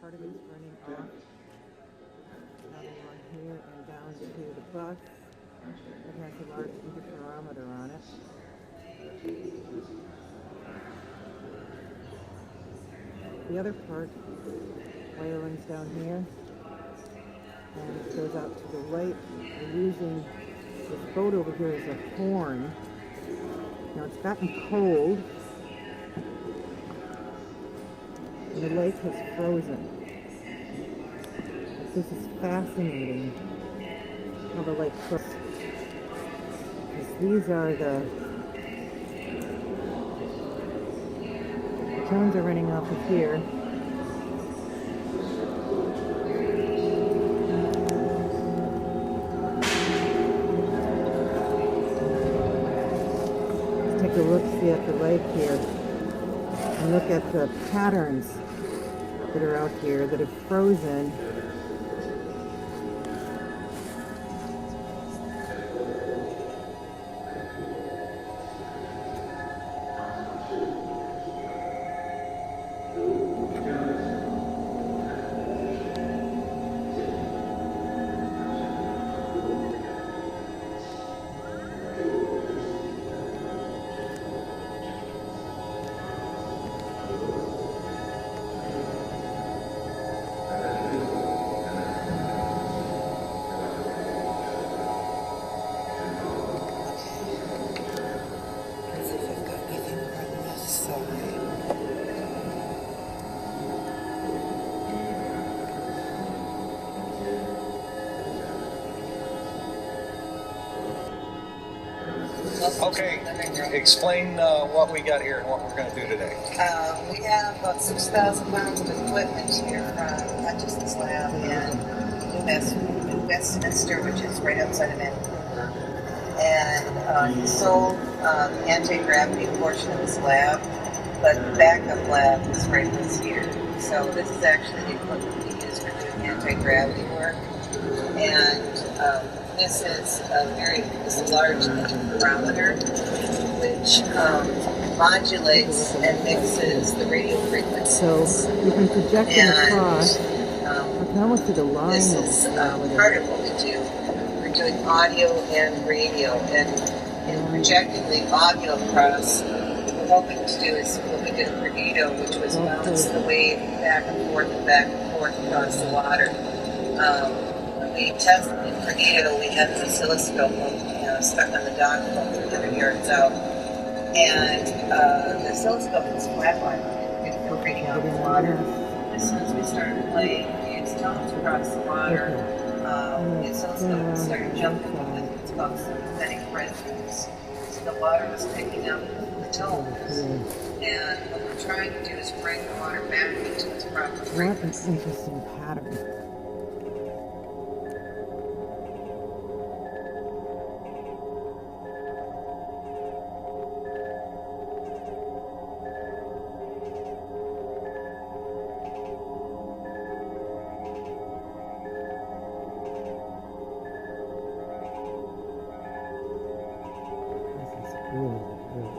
part of it's running off another one here and down to the bus that has a large interferometer on it. The other part, wirings down here, and it goes out to the light. We're using this boat over here as a horn. Now it's gotten cold, and the lake has frozen. This is fascinating, how the lake froze. Because these are the tones are running off of here. Let's take a look-see at the lake here and look at the patterns that are out here that have frozen. Okay, explain what we got here and what we're going to do today. We have about 6,000 pounds of equipment here from Hutchison's lab in New Westminster, which is right outside of Vancouver. And he sold the anti-gravity portion of his lab, but the backup lab is right this here. So this is actually the equipment we use for doing anti-gravity work. And this is a large interferometer which modulates and mixes the radio frequencies. So you can project them across. I can almost see the line. This is part of what we do. We're doing audio and radio, and in projecting the audio across, what we're hoping to do is what we did in Perdido, which was bounce the wave back and forth across the water. We tested in Perdido, we had the oscilloscope stuck on the dock about 300 yards out. And the oscilloscope was flatline. It was reading out the water. As soon as we started playing its tones across the water, the oscilloscope started jumping with its called sympathetic resonance. So the water was picking up the tones. And what we're trying to do is bring the water back into its proper frequency. What an interesting pattern. Really cool.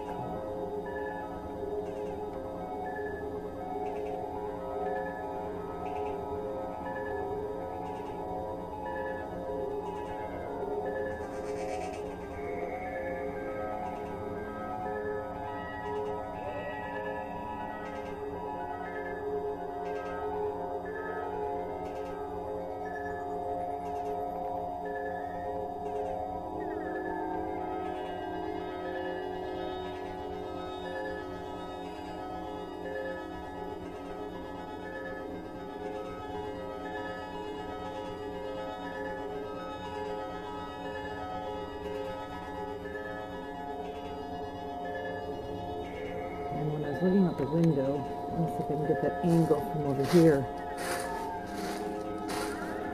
And when I was looking out the window, let's see if I can get that angle from over here.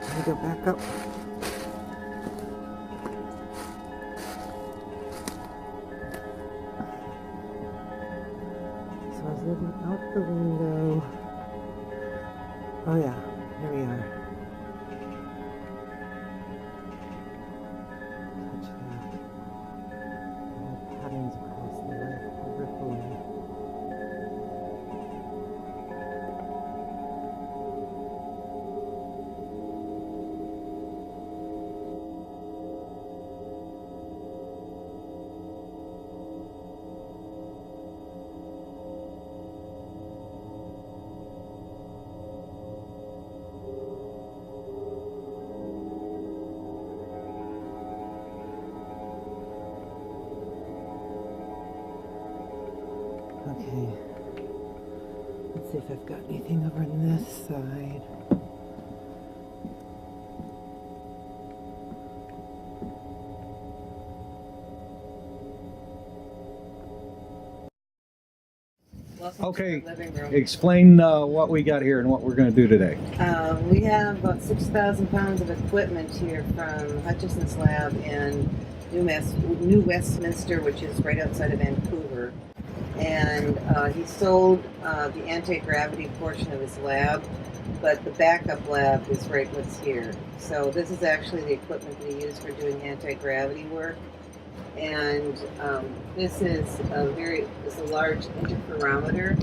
Let me go back up. So I was looking out the window. Oh yeah, here we are. Touch that. All patterns across the lake, rippling. Okay. Let's see if I've got anything over on this side. Okay, explain what we got here and what we're going to do today. We have about 6,000 pounds of equipment here from Hutchison's lab in New Westminster, which is right outside of Vancouver. And he sold the anti-gravity portion of his lab, but the backup lab is right what's here. So this is actually the equipment that he used for doing anti-gravity work. And this is a large interferometer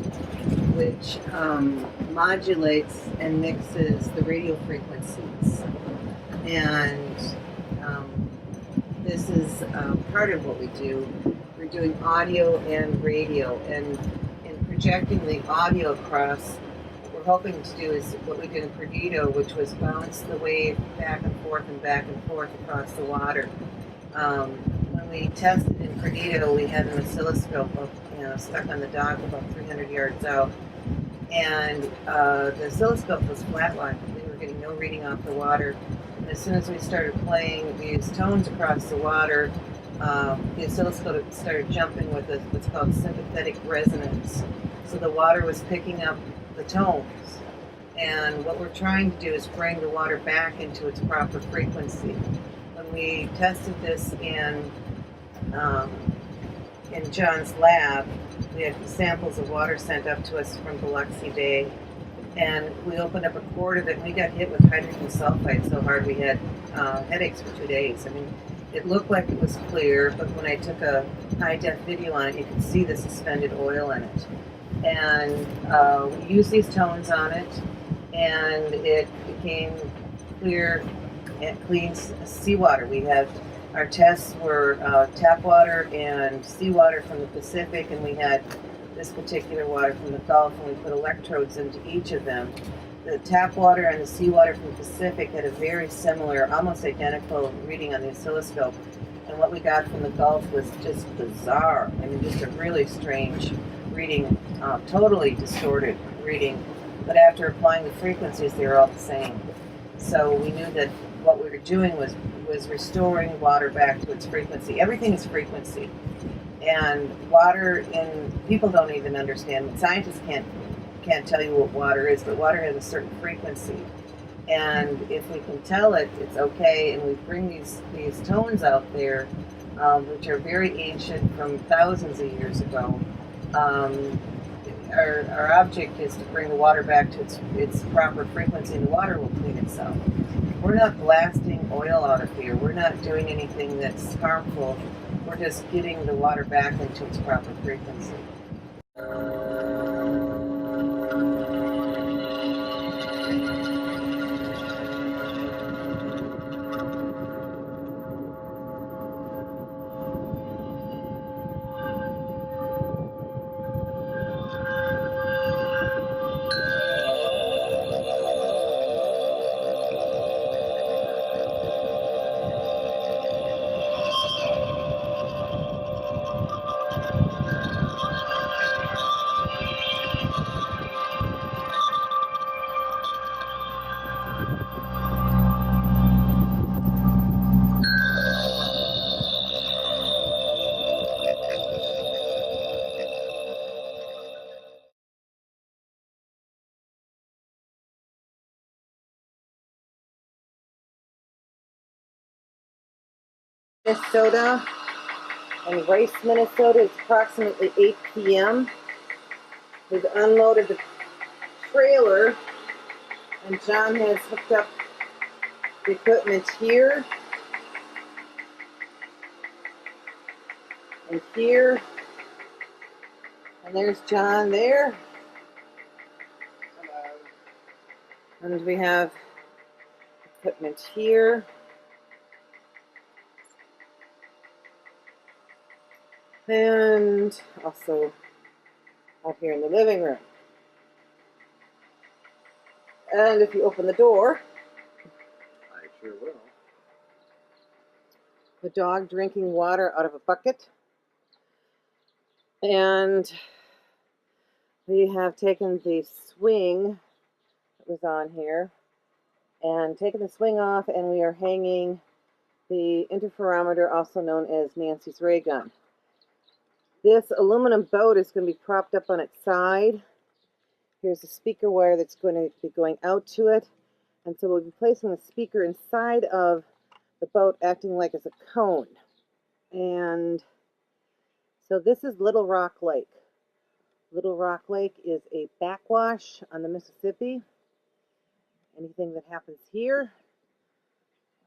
which modulates and mixes the radio frequencies. And this is part of what we do. We're doing audio and radio, and in projecting the audio across, what we're hoping to do is what we did in Perdido, which was bounce the wave back and forth across the water. When we tested in Perdido, we had an oscilloscope stuck on the dock about 300 yards out, and the oscilloscope was flatlined. We were getting no reading off the water. And as soon as we started playing these tones across the water, the oscilloscope started jumping with what's called sympathetic resonance. So the water was picking up the tones. And what we're trying to do is bring the water back into its proper frequency. When we tested this in John's lab, we had samples of water sent up to us from Biloxi Bay, and we opened up a quart of it, and we got hit with hydrogen sulfide so hard we had headaches for 2 days. I mean, it looked like it was clear, but when I took a high-def video on it, you could see the suspended oil in it. And we used these tones on it, and it became clear and clean seawater. We had our tests were tap water and seawater from the Pacific, and we had this particular water from the Gulf, and we put electrodes into each of them. The tap water and the seawater from the Pacific had a very similar, almost identical reading on the oscilloscope, and what we got from the Gulf was just bizarre. I mean, just a really strange reading, totally distorted reading, but after applying the frequencies, they were all the same. So we knew that what we were doing was restoring water back to its frequency. Everything is frequency. And water, people don't even understand. Scientists can't tell you what water is, but water has a certain frequency. And if we can tell it, it's okay. And we bring these tones out there, which are very ancient, from thousands of years ago. Our object is to bring the water back to its proper frequency, and the water will clean itself. We're not blasting oil out of here. We're not doing anything that's harmful. We're just getting the water back into its proper frequency. Minnesota, and Rice, Minnesota. It's approximately 8 p.m. We've unloaded the trailer, and John has hooked up the equipment here and here, and there's John there. Hello. And we have equipment here. And also out here in the living room. And if you open the door, I sure will. The dog drinking water out of a bucket. And We have taken the swing that was on here and taken the swing off, and we are hanging the interferometer, also known as Nancy's ray gun. This aluminum boat is going to be propped up on its side. Here's a speaker wire that's going to be going out to it. And so we'll be placing the speaker inside of the boat, acting like as a cone. And so this is Little Rock Lake. Little Rock Lake is a backwash on the Mississippi. Anything that happens here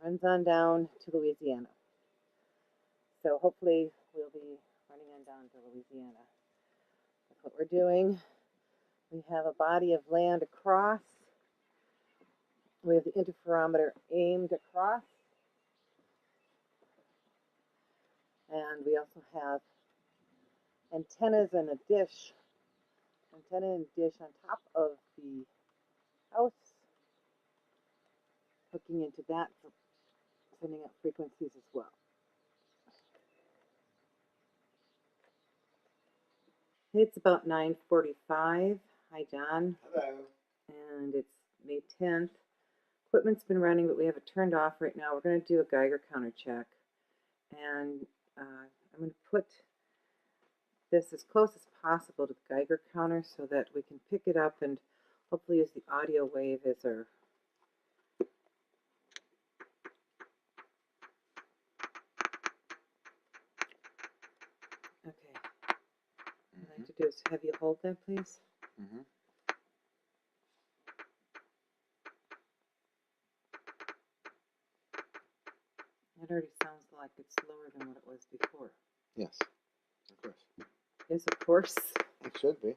runs on down to Louisiana. So hopefully we'll be running on down to Louisiana. That's what we're doing. We have a body of land across. We have the interferometer aimed across. And we also have antennas and a dish. Antenna and dish on top of the house, hooking into that for sending out frequencies as well. It's about 9:45. Hi, John. Hello. And it's May 10th. Equipment's been running, but we have it turned off right now. We're going to do a Geiger counter check. And I'm going to put this as close as possible to the Geiger counter so that we can pick it up and hopefully use the audio wave as our What I'd like to do is have you hold that, please. Mm-hmm. That already sounds like it's slower than what it was before. Yes, of course. Yes, of course. It should be.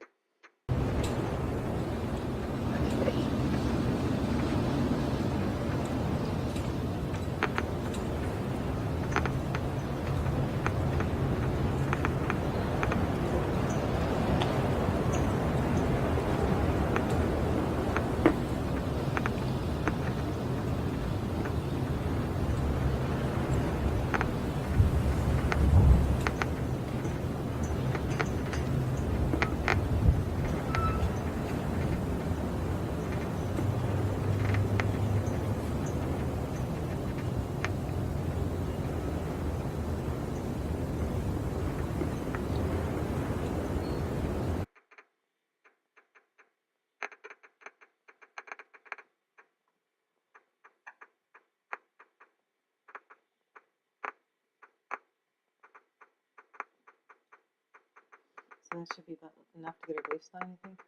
So that should be about enough to get our baseline, I think.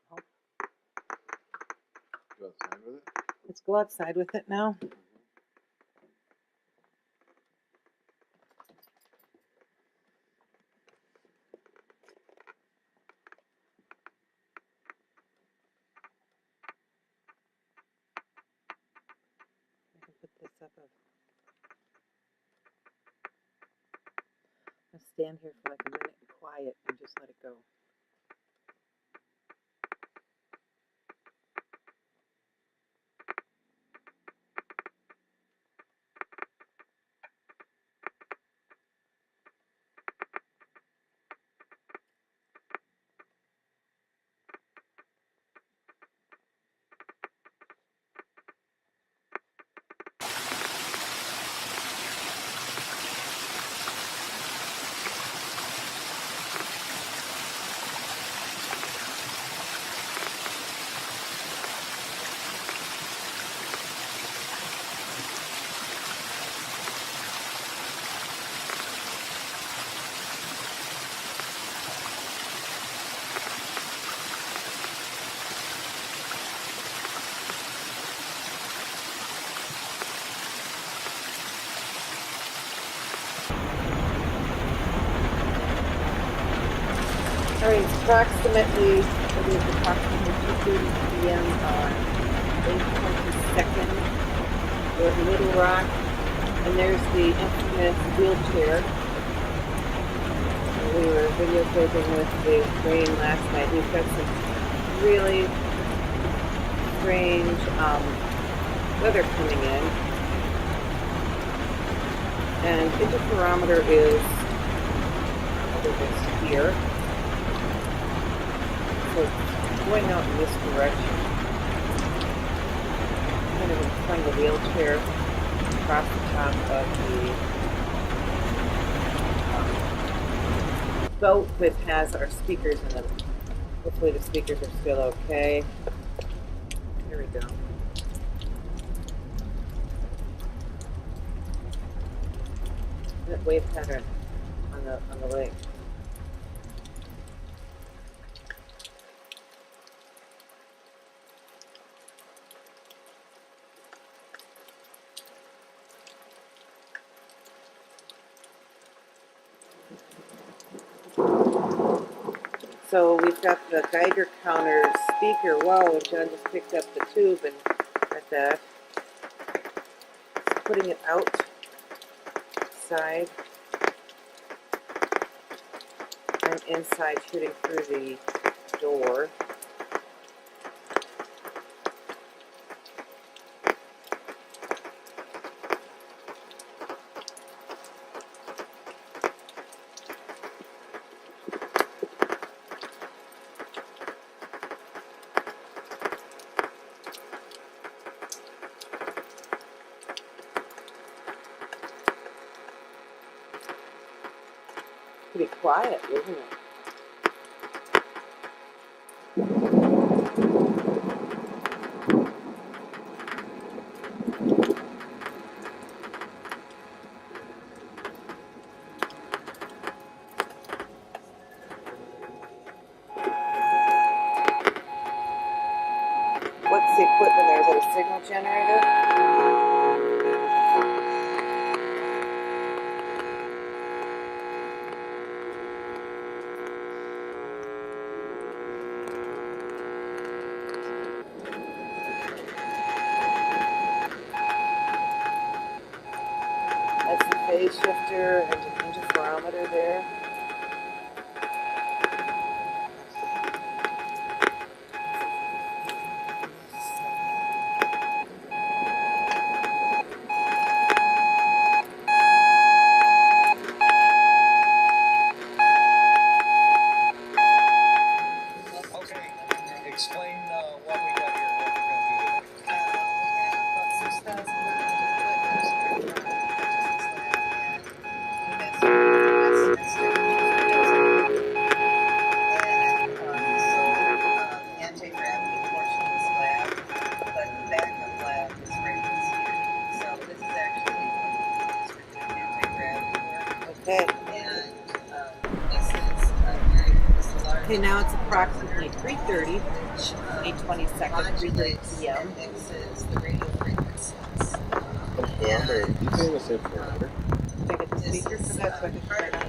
Hope. Go outside with it. Let's go outside with it now. I can put this up. I'll stand here for like a minute and quiet and just let it go. All right, it's approximately 2:30 p.m. on May 22nd. We're at Little Rock, and there's the infamous wheelchair. We were videotaping with the rain last night. We've got some really strange weather coming in. And interferometer is here. So it's going out in this direction. Kind of playing the wheelchair across the top of the boat that has our speakers in them. Hopefully the speakers are still okay. Here we go. That wave pattern on the lake. So we've got the Geiger counter speaker. Whoa, John just picked up the tube and at that. Putting it outside and inside, shooting through the door. Pretty quiet, isn't it? What's the equipment there? Is it a signal generator? That's the phase shifter and an interferometer there. Okay, explain what we got here, what we're going to do. We have about 6,000 anti-gravity portion of this lab, but the backup lab is right here. So this is actually anti-gravity work. Okay. And this is the large. Okay, now it's approximately 3:30, May 22nd, 3:30 p.m. Mixes the radio frequencies. Informer. You say this informer. Can I get the speaker for that so I can turn it on?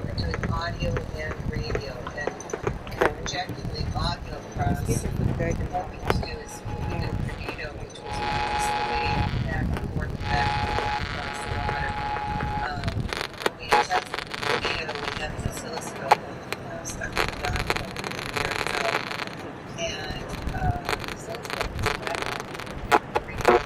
We're doing audio and radio, and projecting the audio across. Speaker for the What Geiger. we can do is we can do tornado, which was the way back and forth across the water. When we test the tornado, we have this oscilloscope stuck to the dock over here. And the oscilloscope is back on the radio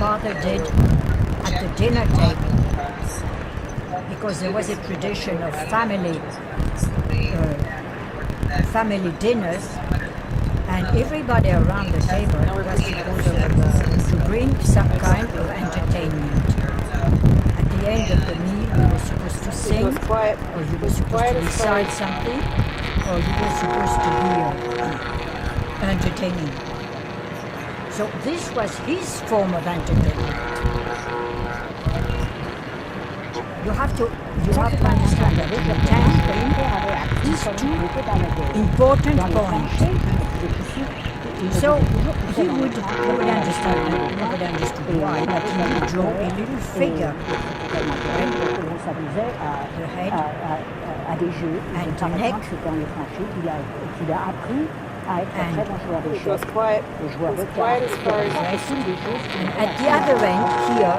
father did at the dinner table, because there was a tradition of family dinners, and everybody around the table was supposed to bring some kind of entertainment. At the end of the meal, you were supposed to sing, or you were supposed to recite something, or you were supposed to be entertaining. So this was his form of entertainment. You have to understand that in tangerine, these two important points. So he would, nobody understood why, but he would draw a little figure, the head and the neck, It was quiet as far as and at the other end here,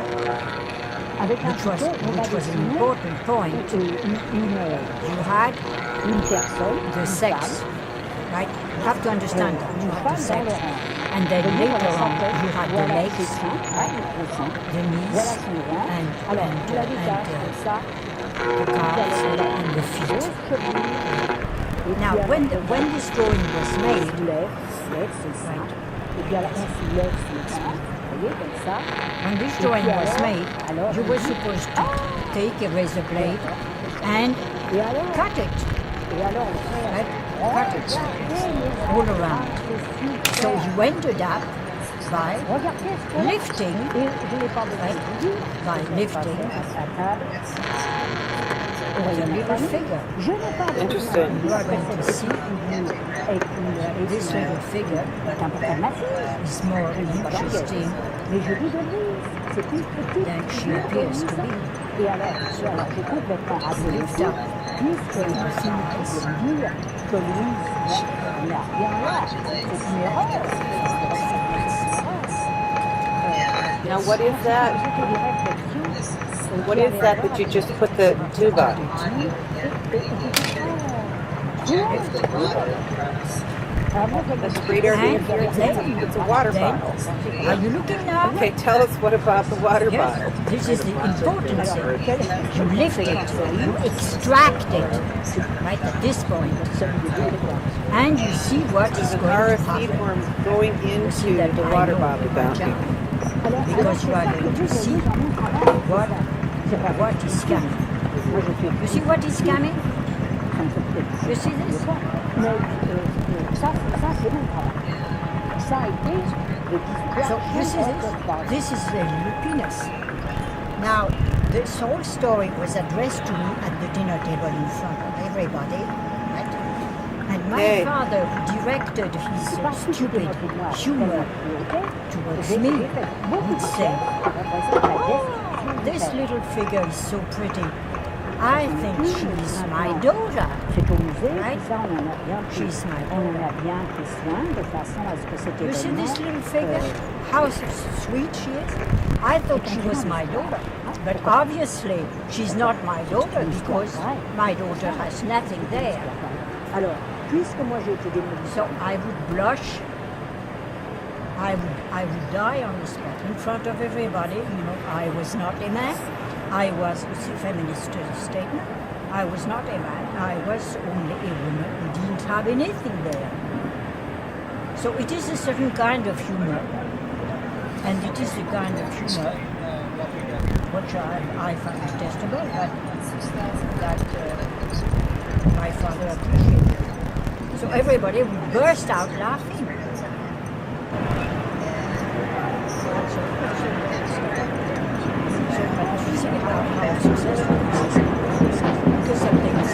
which was an important point, you had the sex, right? You have to understand that. You had the sex, and then later on you had the legs, the knees, and the calves and the feet. Now, when this drawing was made, when this drawing was made, you were supposed to take a razor blade and cut it, right? Cut it all around. So you ended up by lifting, the little figure. Interesting. You are going to see this little figure is more interesting than she appears to be. So lift up. Now what is that? What is that you just put the tube on? The reader, it's a water bottle. Are you looking now? Okay, tell us what about the water bottle. This is the important thing. You lift it, you extract it, right at this point, and you see what is going to RFC happen. form going into the water bottle bounty. Because you are going to see what is coming. You see what is coming? You see this? So you see this? This is the lupinus. Now, this whole story was addressed to me at the dinner table in front of everybody, right? And my father, who directed his stupid humor towards me, would say, "Oh, this little figure is so pretty. I think she's my daughter." Right? She's my daughter. You see this little figure? How sweet she is? I thought she was my daughter. But obviously, she's not my daughter because my daughter has nothing there. So I would blush. I would die on the spot in front of everybody. You know, I was not a man. I was a feminist statement. I was not a man. I was only a woman who didn't have anything there. So it is a certain kind of humor, and it is the kind of humor which I find detestable, but that my father appreciated. So everybody would burst out laughing. How successful because sometimes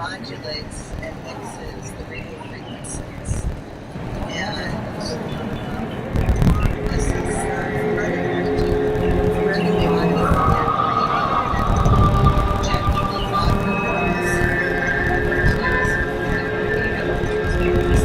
modulates and mixes the radio frequencies. And this is critical to the audio and projecting the audio across what to do is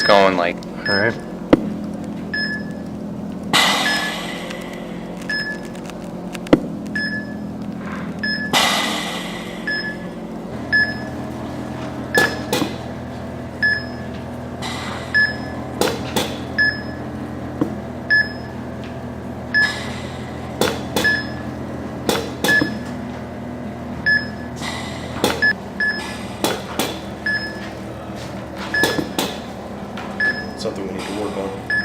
going like. All right. Something we need to work on.